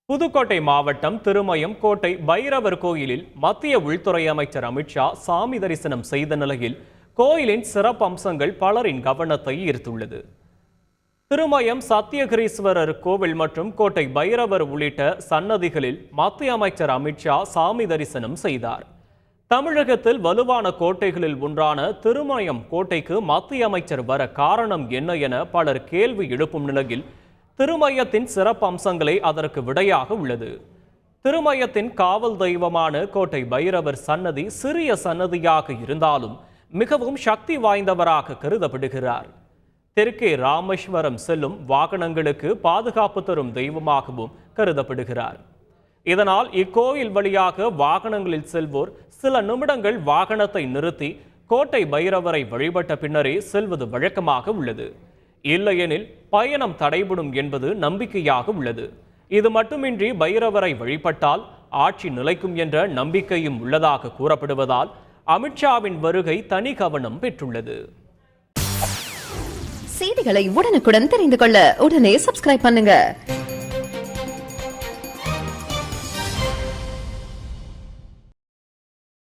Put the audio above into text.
புதுக்கோட்டை மாவட்டம் திருமயம் கோட்டை பைரவர் கோயிலில் மத்திய உள்துறை அமைச்சர் அமித்ஷா சாமி தரிசனம் செய்த நிலையில் கோயிலின் சிறப்பம்சங்கள் பலரின் கவனத்தை ஈர்த்துள்ளது. திருமயம் சத்தியகிரீஸ்வரர் கோவில் மற்றும் கோட்டை பைரவர் உள்ளிட்ட சன்னதிகளில் மத்திய அமைச்சர் அமித்ஷா சாமி தரிசனம் செய்தார். தமிழகத்தில் வலுவான கோட்டைகளில் ஒன்றான திருமயம் கோட்டைக்கு மத்திய அமைச்சர் வர காரணம் என்ன என பலர் கேள்வி எழுப்பும் நிலையில் திருமயத்தின் சிறப்பம்சங்களே அதற்கு விடையாக உள்ளது. திருமயத்தின் காவல் தெய்வமான கோட்டை பைரவர் சன்னதி சிறிய சன்னதியாக இருந்தாலும் மிகவும் சக்தி வாய்ந்தவராக கருதப்படுகிறார். தெற்கே ராமேஸ்வரம் செல்லும் வாகனங்களுக்கு பாதுகாப்பு தரும் தெய்வமாகவும் கருதப்படுகிறார். இதனால் இக்கோயில் வழியாக வாகனங்களில் செல்வோர் சில நிமிடங்கள் வாகனத்தை நிறுத்தி கோட்டை பைரவரை வழிபட்ட பின்னரே செல்வது வழக்கமாக உள்ளது. இல்லையெனில் பயணம் தடைபடும் என்பது நம்பிக்கையாக உள்ளது. இது மட்டுமின்றி பைரவரை வழிபட்டால் ஆட்சி நிலைக்கும் என்ற நம்பிக்கையும் உள்ளதாக கூறப்படுவதால் அமித்ஷாவின் வருகை தனி கவனம் பெற்றுள்ளது. செய்திகளை உடனுக்குடன் தெரிந்து கொள்ள உடனே சப்ஸ்கிரைப் பண்ணுங்க.